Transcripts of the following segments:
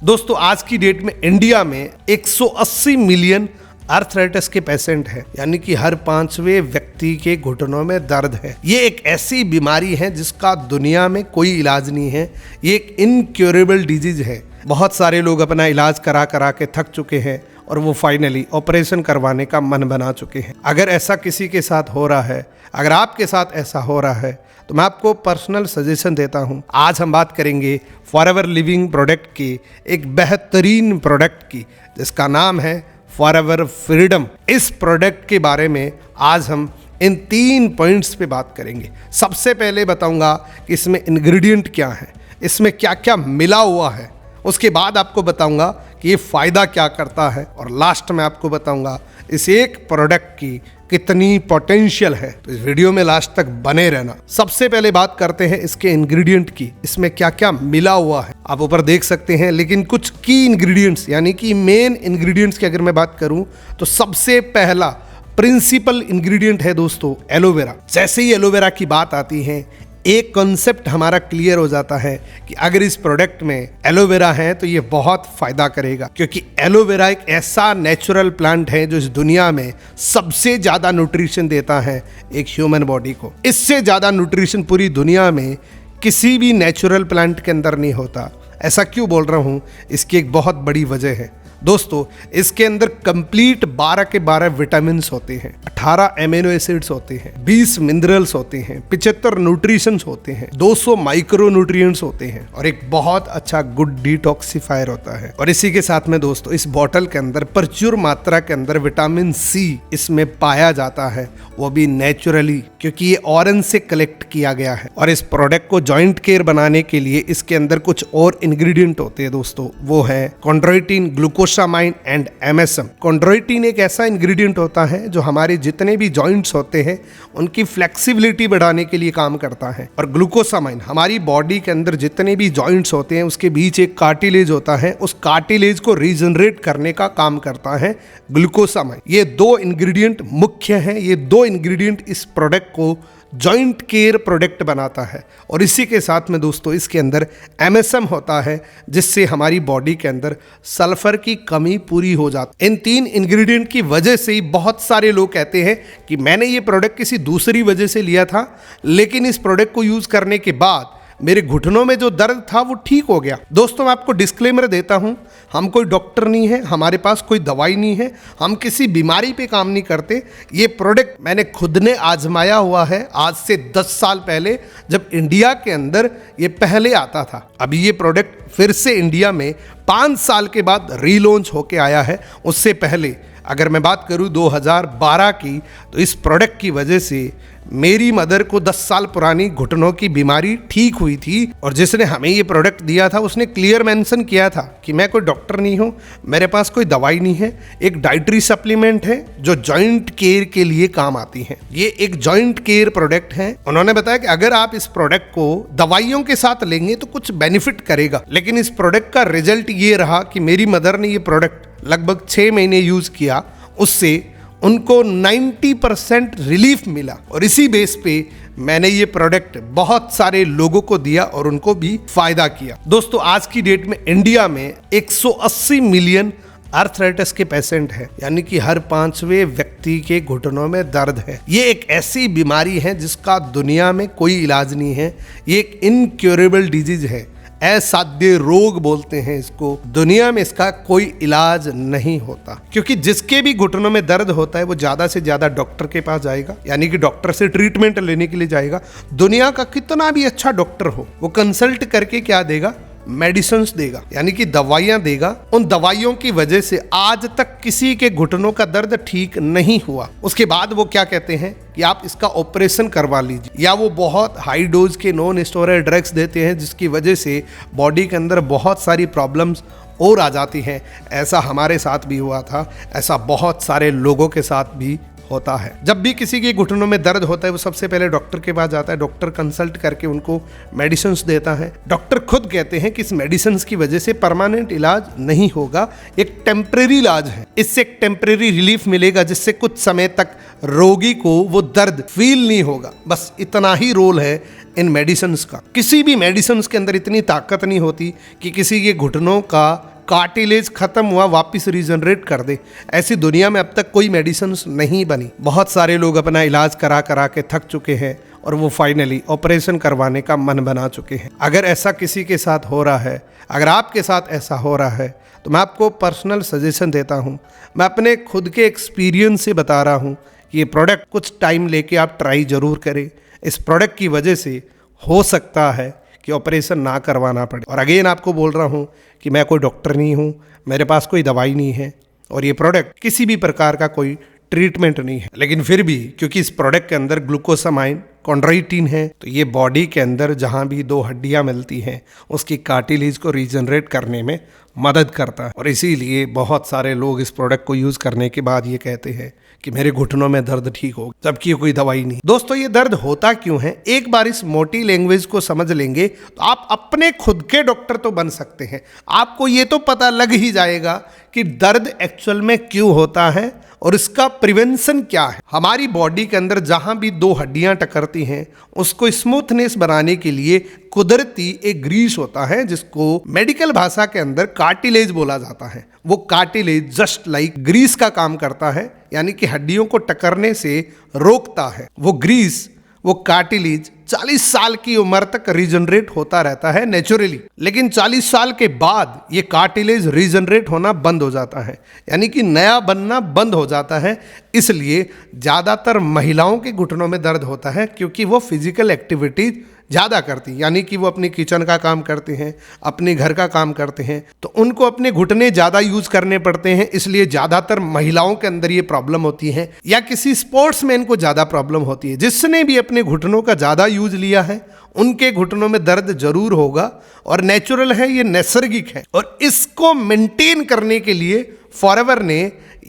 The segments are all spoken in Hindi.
दोस्तों आज की डेट में इंडिया में 180 मिलियन आर्थराइटिस के पेशेंट हैं, यानी कि हर 5वें व्यक्ति के घुटनों में दर्द है। ये एक ऐसी बीमारी है जिसका दुनिया में कोई इलाज नहीं है। ये एक इनक्योरेबल डिजीज है। बहुत सारे लोग अपना इलाज करा करा के थक चुके हैं और वो फाइनली ऑपरेशन करवाने का मन बना चुके हैं। अगर ऐसा किसी के साथ हो रहा है, अगर आपके साथ ऐसा हो रहा है, तो मैं आपको पर्सनल सजेशन देता हूं। आज हम बात करेंगे फॉरएवर लिविंग प्रोडक्ट की, एक बेहतरीन प्रोडक्ट की जिसका नाम है फॉरएवर फ्रीडम। इस प्रोडक्ट के बारे में आज हम इन 3 पॉइंट्स पे बात करेंगे। सबसे पहले बताऊंगा कि इसमें इंग्रेडिएंट क्या है, इसमें क्या क्या मिला हुआ है। उसके बाद आपको बताऊंगा कि ये फ़ायदा क्या करता है, और लास्ट में आपको बताऊंगा इस एक प्रोडक्ट की कितनी पोटेंशियल है। तो इस वीडियो में लास्ट तक बने रहना। सबसे पहले बात करते हैं इसके इंग्रेडिएंट की, इसमें क्या क्या मिला हुआ है। आप ऊपर देख सकते हैं, लेकिन कुछ की इंग्रेडिएंट्स यानी कि मेन इंग्रेडिएंट्स की अगर मैं बात करूं तो सबसे पहला प्रिंसिपल इंग्रेडिएंट है दोस्तों एलोवेरा। जैसे ही एलोवेरा की बात आती है, एक कॉन्सेप्ट हमारा क्लियर हो जाता है कि अगर इस प्रोडक्ट में एलोवेरा है तो ये बहुत फायदा करेगा, क्योंकि एलोवेरा एक ऐसा नेचुरल प्लांट है जो इस दुनिया में सबसे ज्यादा न्यूट्रिशन देता है एक ह्यूमन बॉडी को। इससे ज्यादा न्यूट्रिशन पूरी दुनिया में किसी भी नेचुरल प्लांट के अंदर नहीं होता। ऐसा क्यों बोल रहा हूँ, इसकी एक बहुत बड़ी वजह है दोस्तों। इसके अंदर कंप्लीट 12 के 12 विटामिन होते हैं, 18 एमिनो एसिड्स होते हैं, 20 मिनरल्स होते हैं, 75 न्यूट्रिशंस होते हैं, 200 माइक्रो न्यूट्रिएंट्स होते हैं, और एक बहुत अच्छा गुड डिटॉक्सिफायर होता है। और इसी के साथ में दोस्तों इस बॉटल के अंदर प्रचुर मात्रा के अंदर विटामिन सी इसमें पाया जाता है, वो भी नेचुरली, क्योंकि ये ऑरेंज से कलेक्ट किया गया है। और इस प्रोडक्ट को जॉइंट केयर बनाने के लिए इसके अंदर कुछ और इंग्रेडिएंट होते हैं दोस्तों, वो है chondroitin, glucosamine and MSM. Chondroitin एक ऐसा इंग्रेडिएंट होता है जो हमारे जितने भी जॉइंट्स होते हैं उनकी फ्लेक्सिबिलिटी बढ़ाने के लिए काम करता है, और ग्लूकोसामाइन हमारी बॉडी के अंदर जितने भी जॉइंट्स होते हैं उसके बीच एक कार्टिलेज होता है, उस कार्टिलेज को रीजनरेट करने का काम करता है ग्लूकोसामाइन। ये 2 इंग्रेडिएंट मुख्य हैं। ये 2 इंग्रेडिएंट इस प्रोडक्ट को जॉइंट केयर प्रोडक्ट बनाता है। और इसी के साथ में दोस्तों इसके अंदर एमएसएम होता है, जिससे हमारी बॉडी के अंदर सल्फर की कमी पूरी हो जाती है। इन 3 इंग्रेडिएंट की वजह से ही बहुत सारे लोग कहते हैं कि मैंने ये प्रोडक्ट किसी दूसरी वजह से लिया था, लेकिन इस प्रोडक्ट को यूज करने के बाद मेरे घुटनों में जो दर्द था वो ठीक हो गया। दोस्तों मैं आपको डिस्क्लेमर देता हूं, हम कोई डॉक्टर नहीं है, हमारे पास कोई दवाई नहीं है, हम किसी बीमारी पे काम नहीं करते। ये प्रोडक्ट मैंने खुद ने आजमाया हुआ है आज से 10 साल पहले, जब इंडिया के अंदर ये पहले आता था। अभी ये प्रोडक्ट फिर से इंडिया में 5 साल के बाद रीलॉन्च होके आया है। उससे पहले अगर मैं बात करूं 2012 की, तो इस प्रोडक्ट की वजह से मेरी मदर को 10 साल पुरानी घुटनों की बीमारी ठीक हुई थी। और जिसने हमें ये प्रोडक्ट दिया था उसने क्लियर मेंशन किया था कि मैं कोई डॉक्टर नहीं हूँ, मेरे पास कोई दवाई नहीं है, एक डाइटरी सप्लीमेंट है जो जॉइंट केयर के लिए काम आती है। ये एक जॉइंट केयर प्रोडक्ट है। उन्होंने बताया कि अगर आप इस प्रोडक्ट को दवाइयों के सात लेंगे तो कुछ बेनिफिट करेगा, लेकिन इस प्रोडक्ट का रिजल्ट ये रहा कि मेरी मदर ने ये प्रोडक्ट लगभग 6 महीने यूज किया, उससे उनको 90% रिलीफ मिला। और इसी बेस पे मैंने ये प्रोडक्ट बहुत सारे लोगों को दिया और उनको भी फायदा किया। दोस्तों आज की डेट में इंडिया में 180 मिलियन आर्थराइटिस के पेशेंट हैं, यानी कि हर 5वें व्यक्ति के घुटनों में दर्द है। ये एक ऐसी बीमारी है जिसका दुनिया में कोई इलाज नहीं है। ये एक इनक्योरेबल डिजीज है, असाध्य रोग बोलते हैं इसको। दुनिया में इसका कोई इलाज नहीं होता, क्योंकि जिसके भी घुटनों में दर्द होता है वो ज्यादा से ज्यादा डॉक्टर के पास जाएगा, यानी कि डॉक्टर से ट्रीटमेंट लेने के लिए जाएगा। दुनिया का कितना भी अच्छा डॉक्टर हो, वो कंसल्ट करके क्या देगा, मेडिसिन्स देगा, यानी कि दवाइयां देगा। उन दवाइयों की वजह से आज तक किसी के घुटनों का दर्द ठीक नहीं हुआ। उसके बाद वो क्या कहते हैं कि आप इसका ऑपरेशन करवा लीजिए, या वो बहुत हाई डोज के नॉन स्टेरॉयड ड्रग्स देते हैं, जिसकी वजह से बॉडी के अंदर बहुत सारी प्रॉब्लम्स और आ जाती हैं। ऐसा हमारे साथ भी हुआ था, ऐसा बहुत सारे लोगों के साथ भी होता है। जब भी किसी के घुटनों में दर्द होता है वो सबसे पहले डॉक्टर के पास जाता है, डॉक्टर कंसल्ट करके उनको मेडिसिन देता है। डॉक्टर खुद कहते हैं कि इस मेडिसिन की वजह से परमानेंट इलाज नहीं होगा, एक टेम्परेरी इलाज है। इससे एक टेम्परेरी रिलीफ मिलेगा, जिससे कुछ समय तक रोगी को वो दर्द फील नहीं होगा। बस इतना ही रोल है इन मेडिसिन का। किसी भी मेडिसिन के अंदर इतनी ताकत नहीं होती कि किसी के घुटनों का कार्टिलेज खत्म हुआ वापस रीजनरेट कर दे, ऐसी दुनिया में अब तक कोई मेडिसिन नहीं बनी। बहुत सारे लोग अपना इलाज करा करा के थक चुके हैं और वो फाइनली ऑपरेशन करवाने का मन बना चुके हैं। अगर ऐसा किसी के साथ हो रहा है, अगर आपके साथ ऐसा हो रहा है, तो मैं आपको पर्सनल सजेशन देता हूँ। मैं अपने खुद के एक्सपीरियंस से बता रहा हूँ कि ये प्रोडक्ट कुछ टाइम लेके आप ट्राई ज़रूर करें। इस प्रोडक्ट की वजह से हो सकता है कि ऑपरेशन ना करवाना पड़े। और अगेन आपको बोल रहा हूँ कि मैं कोई डॉक्टर नहीं हूँ, मेरे पास कोई दवाई नहीं है और ये प्रोडक्ट किसी भी प्रकार का कोई ट्रीटमेंट नहीं है। लेकिन फिर भी क्योंकि इस प्रोडक्ट के अंदर ग्लूकोसामाइन कॉन्ड्रोइटिन है, तो ये बॉडी के अंदर जहाँ भी दो हड्डियाँ मिलती हैं उसकी कार्टिलेज को रीजनरेट करने में मदद करता है। और इसीलिए बहुत सारे लोग इस प्रोडक्ट को यूज़ करने के बाद ये कहते हैं कि मेरे घुटनों में दर्द ठीक हो, जबकि कोई दवाई नहीं। दोस्तों, ये दर्द होता क्यों है? एक बार इस मोटी लैंग्वेज को समझ लेंगे तो आप अपने खुद के डॉक्टर तो बन सकते हैं। आपको ये तो पता लग ही जाएगा कि दर्द एक्चुअल में क्यों होता है और इसका प्रिवेंशन क्या है। हमारी बॉडी के अंदर जहां भी दो हड्डियां टकरती हैं उसको स्मूथनेस बनाने के लिए कुदरती एक ग्रीस होता है जिसको मेडिकल भाषा के अंदर कार्टिलेज बोला जाता है। वो कार्टिलेज जस्ट लाइक ग्रीस का काम करता है, यानी कि हड्डियों को टकरने से रोकता है। वो ग्रीस, वो कार्टिलेज 40 साल की उम्र तक रीजनरेट होता रहता है नेचुरली, लेकिन 40 साल के बाद ये कार्टिलेज रीजनरेट होना बंद हो जाता है, यानी कि नया बनना बंद हो जाता है। इसलिए ज़्यादातर महिलाओं के घुटनों में दर्द होता है क्योंकि वो फिजिकल एक्टिविटीज ज़्यादा करती, यानी कि वो अपनी किचन का काम करते हैं, अपने घर का काम करते हैं, तो उनको अपने घुटने ज़्यादा यूज़ करने पड़ते हैं। इसलिए ज़्यादातर महिलाओं के अंदर ये प्रॉब्लम होती है, या किसी स्पोर्ट्समैन को ज़्यादा प्रॉब्लम होती है। जिसने भी अपने घुटनों का ज़्यादा यूज लिया है उनके घुटनों में दर्द जरूर होगा, और नेचुरल है, ये नैसर्गिक है। और इसको मेंटेन करने के लिए फॉरएवर ने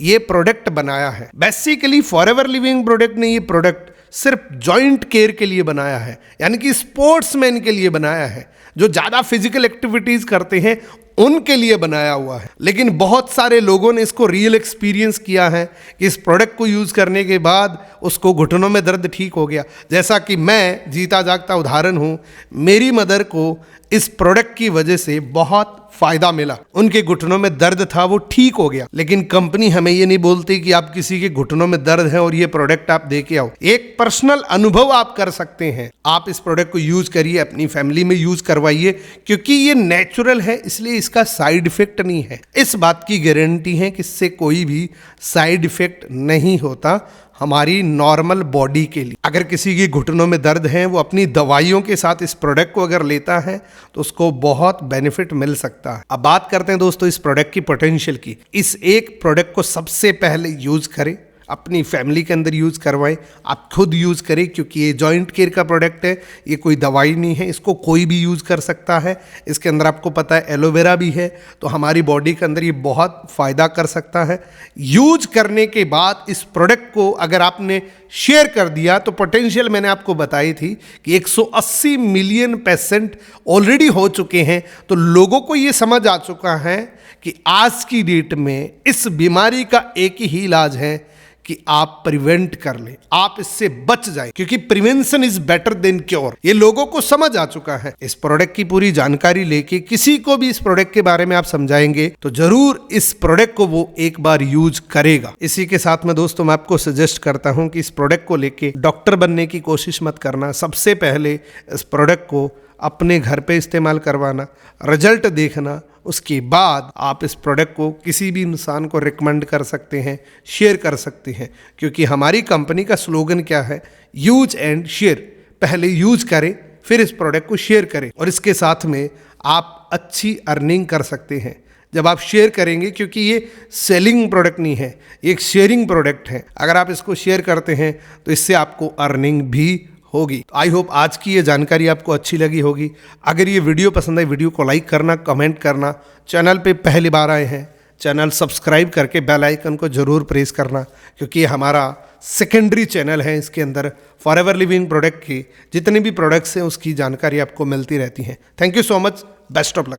ये प्रोडक्ट बनाया है। बेसिकली फॉरएवर लिविंग प्रोडक्ट ने ये प्रोडक्ट सिर्फ जॉइंट केयर के लिए बनाया है, यानी कि स्पोर्ट्समैन के लिए बनाया है, जो ज़्यादा फिजिकल एक्टिविटीज़ करते हैं उनके लिए बनाया हुआ है। लेकिन बहुत सारे लोगों ने इसको रियल एक्सपीरियंस किया है कि इस प्रोडक्ट को यूज़ करने के बाद उसको घुटनों में दर्द ठीक हो गया। जैसा कि मैं जीता जागता उदाहरण हूँ, मेरी मदर को इस प्रोडक्ट की वजह से बहुत फायदा मिला। उनके घुटनों में दर्द था, वो ठीक हो गया। लेकिन कंपनी हमें ये नहीं बोलती कि आप किसी के घुटनों में दर्द है और ये प्रोडक्ट आप दे के आओ। एक पर्सनल अनुभव आप कर सकते हैं। आप इस प्रोडक्ट को यूज करिए, अपनी फैमिली में यूज करवाइए, क्योंकि ये नेचुरल है, इसलिए इसका साइड इफेक्ट नहीं है। इस बात की गारंटी है कि इससे कोई भी साइड इफेक्ट नहीं होता हमारी नॉर्मल बॉडी के लिए। अगर किसी के घुटनों में दर्द है, वो अपनी दवाइयों के साथ इस प्रोडक्ट को अगर लेता है तो उसको बहुत बेनिफिट मिल सकता है। अब बात करते हैं दोस्तों इस प्रोडक्ट की पोटेंशियल की। इस एक प्रोडक्ट को सबसे पहले यूज करें, अपनी फैमिली के अंदर यूज़ करवाएं, आप खुद यूज़ करें, क्योंकि ये जॉइंट केयर का प्रोडक्ट है, ये कोई दवाई नहीं है, इसको कोई भी यूज़ कर सकता है। इसके अंदर आपको पता है एलोवेरा भी है, तो हमारी बॉडी के अंदर ये बहुत फ़ायदा कर सकता है। यूज करने के बाद इस प्रोडक्ट को अगर आपने शेयर कर दिया तो पोटेंशियल मैंने आपको बताई थी कि 180 मिलियन पेशेंट ऑलरेडी हो चुके हैं। तो लोगों को ये समझ आ चुका है कि आज की डेट में इस बीमारी का एक ही इलाज है कि आप प्रिवेंट कर लें, आप इससे बच जाएं, क्योंकि prevention is better than cure. ये लोगों को समझ आ चुका है। इस प्रोडक्ट की पूरी जानकारी लेके किसी को भी इस प्रोडक्ट के बारे में आप समझाएंगे तो जरूर इस प्रोडक्ट को वो एक बार यूज करेगा। इसी के साथ में दोस्तों मैं आपको सजेस्ट करता हूं कि इस प्रोडक्ट को लेके डॉक्टर बनने की कोशिश मत करना। सबसे पहले इस प्रोडक्ट को अपने घर पे इस्तेमाल करवाना, रिजल्ट देखना, उसके बाद आप इस प्रोडक्ट को किसी भी इंसान को रिकमेंड कर सकते हैं, शेयर कर सकते हैं, क्योंकि हमारी कंपनी का स्लोगन क्या है, यूज एंड शेयर। पहले यूज करें फिर इस प्रोडक्ट को शेयर करें, और इसके साथ में आप अच्छी अर्निंग कर सकते हैं जब आप शेयर करेंगे, क्योंकि ये सेलिंग प्रोडक्ट नहीं है, ये एक शेयरिंग प्रोडक्ट है। अगर आप इसको शेयर करते हैं तो इससे आपको अर्निंग भी होगी। आई होप आज की ये जानकारी आपको अच्छी लगी होगी। अगर ये वीडियो पसंद आई, वीडियो को लाइक करना, कमेंट करना, चैनल पे पहली बार आए हैं चैनल सब्सक्राइब करके बेल आइकन को जरूर प्रेस करना, क्योंकि ये हमारा सेकेंडरी चैनल है। इसके अंदर फॉरएवर लिविंग प्रोडक्ट की जितने भी प्रोडक्ट्स हैं उसकी जानकारी आपको मिलती रहती है। Thank you so much, best of luck.